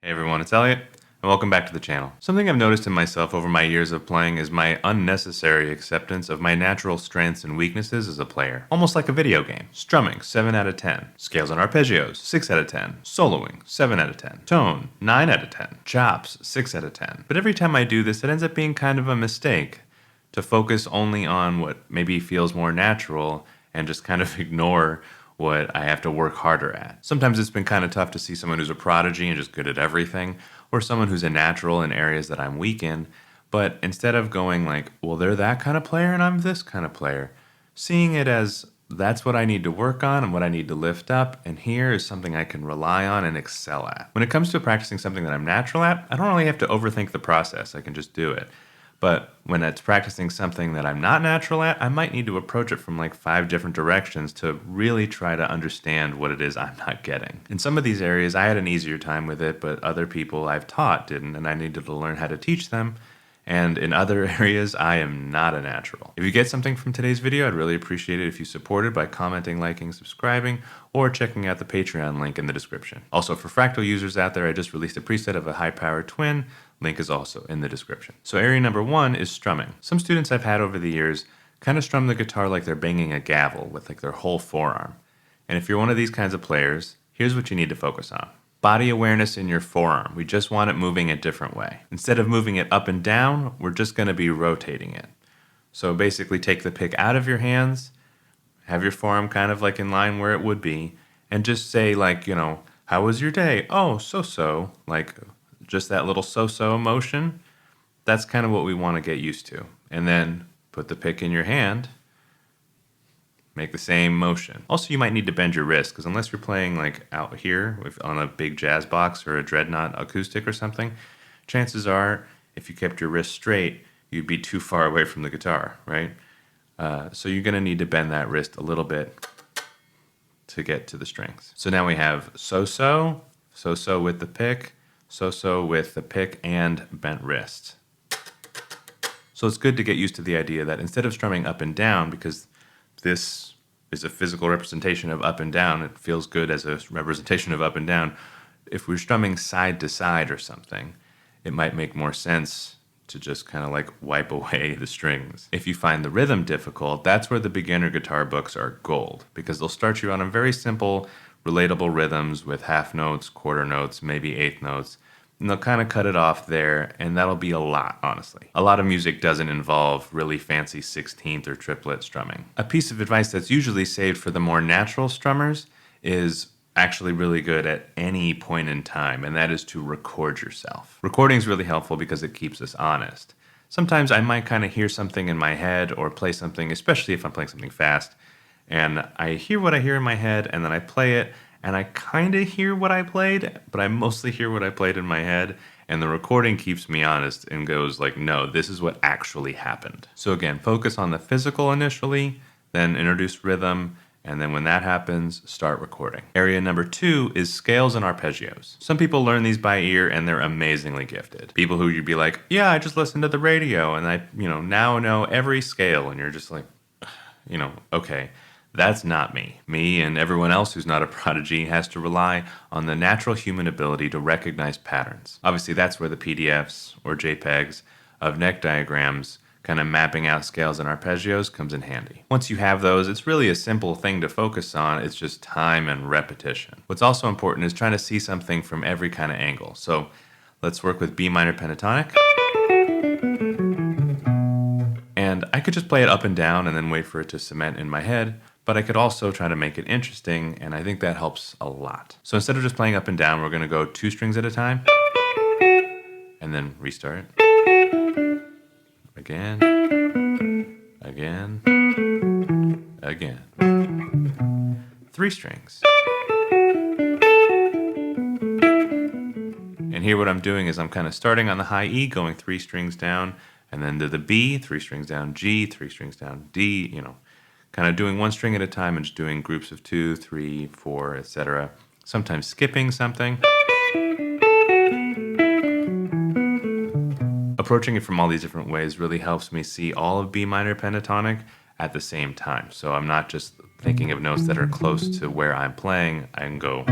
Hey everyone, it's Elliott, and welcome back to the channel. Something I've noticed in myself over my years of playing is my unnecessary acceptance of my natural strengths and weaknesses as a player. Almost like a video game. Strumming, 7 out of 10. Scales and arpeggios, 6 out of 10. Soloing, 7 out of 10. Tone, 9 out of 10. Chops, 6 out of 10. But every time I do this, it ends up being kind of a mistake to focus only on what maybe feels more natural and just kind of ignore what I have to work harder at. Sometimes it's been kind of tough to see someone who's a prodigy and just good at everything, or someone who's a natural in areas that I'm weak in, but instead of going like, well, they're that kind of player and I'm this kind of player, seeing it as that's what I need to work on and what I need to lift up, and here is something I can rely on and excel at. When it comes to practicing something that I'm natural at, I don't really have to overthink the process, I can just do it. But when it's practicing something that I'm not natural at, I might need to approach it from like 5 different directions to really try to understand what it is I'm not getting. In some of these areas, I had an easier time with it, but other people I've taught didn't, and I needed to learn how to teach them. And in other areas, I am not a natural. If you get something from today's video, I'd really appreciate it if you support it by commenting, liking, subscribing, or checking out the Patreon link in the description. Also, for fractal users out there, I just released a preset of a high-powered twin. Link is also in the description. So area number 1 is strumming. Some students I've had over the years kind of strum the guitar like they're banging a gavel with like their whole forearm. And if you're one of these kinds of players, here's what you need to focus on. Body awareness in your forearm. We just want it moving a different way. Instead of moving it up and down, we're just going to be rotating it. So basically take the pick out of your hands, have your forearm kind of like in line where it would be, and just say like, how was your day? Oh, so-so, like just that little so-so motion. That's kind of what we want to get used to. And then put the pick in your hand, make the same motion. Also, you might need to bend your wrist, because unless you're playing like out here on a big jazz box or a dreadnought acoustic or something, chances are if you kept your wrist straight, you'd be too far away from the guitar, right? So you're going to need to bend that wrist a little bit to get to the strings. So now we have so-so, so-so with the pick, so-so with the pick and bent wrist. So it's good to get used to the idea that instead of strumming up and down, because this is a physical representation of up and down, it feels good as a representation of up and down. If we're strumming side to side or something, it might make more sense to just kind of like wipe away the strings. If you find the rhythm difficult, that's where the beginner guitar books are gold, because they'll start you on a very simple, relatable rhythms with half notes, quarter notes, maybe eighth notes, and they'll kind of cut it off there, and that'll be a lot, honestly. A lot of music doesn't involve really fancy 16th or triplet strumming. A piece of advice that's usually saved for the more natural strummers is actually really good at any point in time, and that is to record yourself. Recording is really helpful because it keeps us honest. Sometimes I might kind of hear something in my head or play something, especially if I'm playing something fast, and I hear what I hear in my head, and then I play it, and I kind of hear what I played, but I mostly hear what I played in my head, and the recording keeps me honest and goes like, no, this is what actually happened. So again, focus on the physical initially, then introduce rhythm, and then when that happens, start recording. Area number 2 is scales and arpeggios. Some people learn these by ear and they're amazingly gifted. People who you'd be like, yeah, I just listened to the radio and I, now know every scale, and you're just like, okay. That's not me. Me and everyone else who's not a prodigy has to rely on the natural human ability to recognize patterns. Obviously, that's where the PDFs or JPEGs of neck diagrams kind of mapping out scales and arpeggios comes in handy. Once you have those, it's really a simple thing to focus on. It's just time and repetition. What's also important is trying to see something from every kind of angle. So let's work with B minor pentatonic. And I could just play it up and down and then wait for it to cement in my head, but I could also try to make it interesting, and I think that helps a lot. So instead of just playing up and down, we're gonna go 2 strings at a time, and then restart. Again, again, again. 3 strings. And here what I'm doing is I'm kind of starting on the high E, going 3 strings down, and then to the B, 3 strings down, G, 3 strings down, D, kind of doing 1 string at a time and just doing groups of 2, 3, 4, etc. Sometimes skipping something. Approaching it from all these different ways really helps me see all of B minor pentatonic at the same time. So I'm not just thinking of notes that are close to where I'm playing. I can go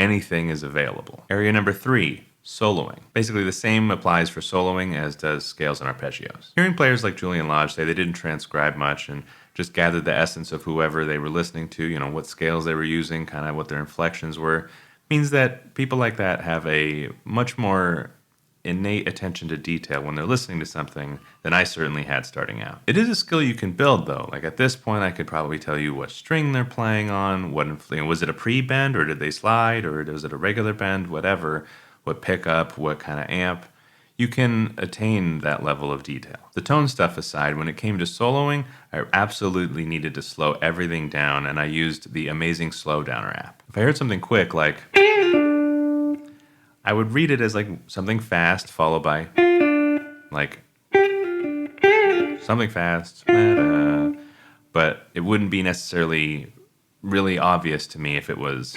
anything is available. Area number 3, soloing. Basically the same applies for soloing as does scales and arpeggios. Hearing players like Julian Lodge say they didn't transcribe much and just gathered the essence of whoever they were listening to, what scales they were using, kind of what their inflections were, means that people like that have a much more innate attention to detail when they're listening to something than I certainly had starting out. It is a skill you can build though. Like at this point I could probably tell you what string they're playing on, was it a pre-bend or did they slide or was it a regular bend, whatever, what pickup, what kind of amp. You can attain that level of detail. The tone stuff aside, when it came to soloing, I absolutely needed to slow everything down and I used the amazing slowdowner app. If I heard something quick like I would read it as like something fast followed by like something fast, but it wouldn't be necessarily really obvious to me if it was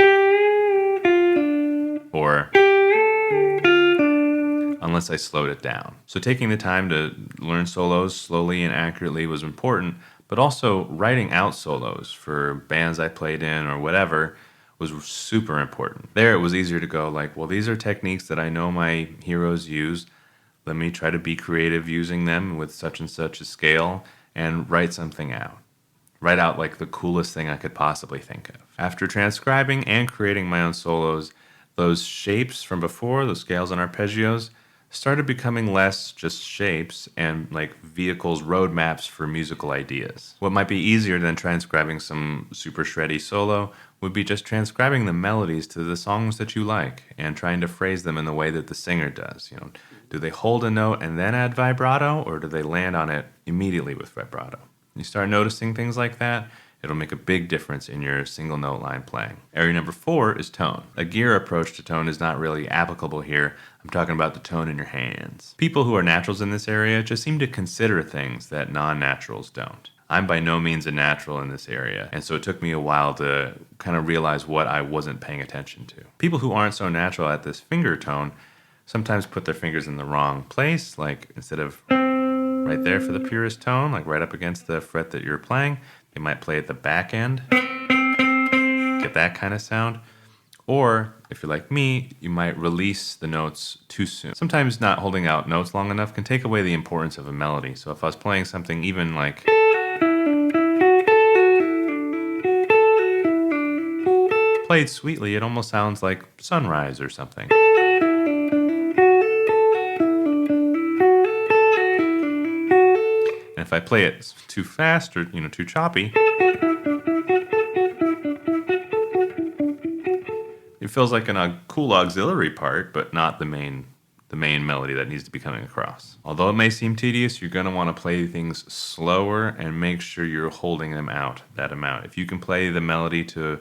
or unless I slowed it down. So taking the time to learn solos slowly and accurately was important, but also writing out solos for bands I played in or whatever was super important. There it was easier to go like, well, these are techniques that I know my heroes use. Let me try to be creative using them with such and such a scale and write something out. Write out like the coolest thing I could possibly think of. After transcribing and creating my own solos, those shapes from before, those scales and arpeggios, started becoming less just shapes and like vehicles, roadmaps for musical ideas. What might be easier than transcribing some super shreddy solo would be just transcribing the melodies to the songs that you like and trying to phrase them in the way that the singer does. Do they hold a note and then add vibrato, or do they land on it immediately with vibrato? You start noticing things like that, it'll make a big difference in your single note line playing. Area number 4 is tone. A gear approach to tone is not really applicable here. I'm talking about the tone in your hands. People who are naturals in this area just seem to consider things that non-naturals don't. I'm by no means a natural in this area, and so it took me a while to kind of realize what I wasn't paying attention to. People who aren't so natural at this finger tone sometimes put their fingers in the wrong place, like instead of right there for the purest tone, like right up against the fret that you're playing, they might play at the back end, get that kind of sound. Or, if you're like me, you might release the notes too soon. Sometimes not holding out notes long enough can take away the importance of a melody. So if I was playing something even like played sweetly, it almost sounds like sunrise or something. And if I play it too fast or too choppy, it feels like a cool auxiliary part, but not the main melody that needs to be coming across. Although it may seem tedious, you're going to want to play things slower and make sure you're holding them out that amount. If you can play the melody to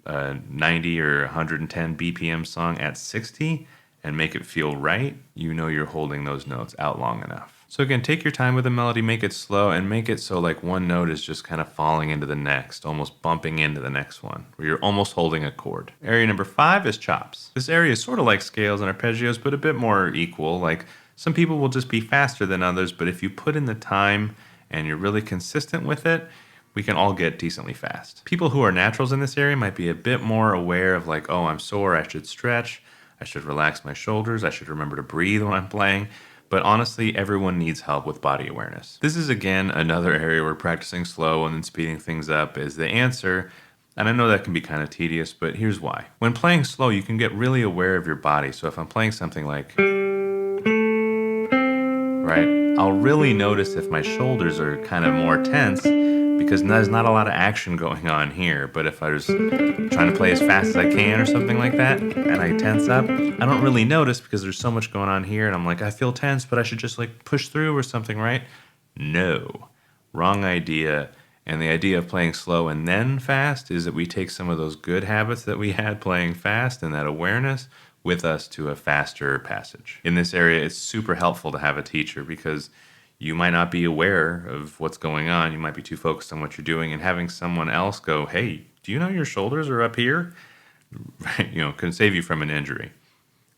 a 90 or 110 BPM song at 60 and make it feel right, you're holding those notes out long enough. So again, take your time with the melody, make it slow, and make it so like one note is just kind of falling into the next, almost bumping into the next one, where you're almost holding a chord. Area number 5 is chops. This area is sort of like scales and arpeggios, but a bit more equal. Like some people will just be faster than others, but if you put in the time and you're really consistent with it, we can all get decently fast. People who are naturals in this area might be a bit more aware of like, oh, I'm sore, I should stretch, I should relax my shoulders, I should remember to breathe when I'm playing. But honestly, everyone needs help with body awareness. This is again another area where practicing slow and then speeding things up is the answer. And I know that can be kind of tedious, but here's why. When playing slow, you can get really aware of your body. So if I'm playing something like, right, I'll really notice if my shoulders are kind of more tense because there's not a lot of action going on here. But if I was trying to play as fast as I can or something like that, and I tense up, I don't really notice because there's so much going on here, and I'm like, I feel tense, but I should just like push through or something, right? No, wrong idea. And the idea of playing slow and then fast is that we take some of those good habits that we had playing fast and that awareness with us to a faster passage. In this area, it's super helpful to have a teacher because you might not be aware of what's going on. You might be too focused on what you're doing, and having someone else go, hey, do you know your shoulders are up here? Right, can save you from an injury.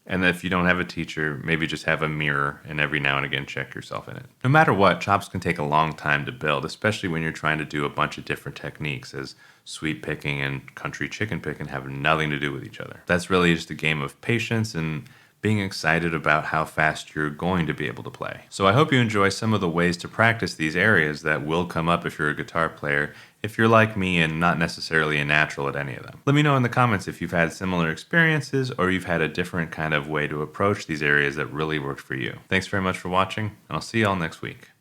And if you don't have a teacher, maybe just have a mirror and every now and again check yourself in it. No matter what, chops can take a long time to build, especially when you're trying to do a bunch of different techniques, as sweet picking and country chicken picking have nothing to do with each other. That's really just a game of patience and being excited about how fast you're going to be able to play. So I hope you enjoy some of the ways to practice these areas that will come up if you're a guitar player, if you're like me and not necessarily a natural at any of them. Let me know in the comments if you've had similar experiences or you've had a different kind of way to approach these areas that really worked for you. Thanks very much for watching, and I'll see y'all next week.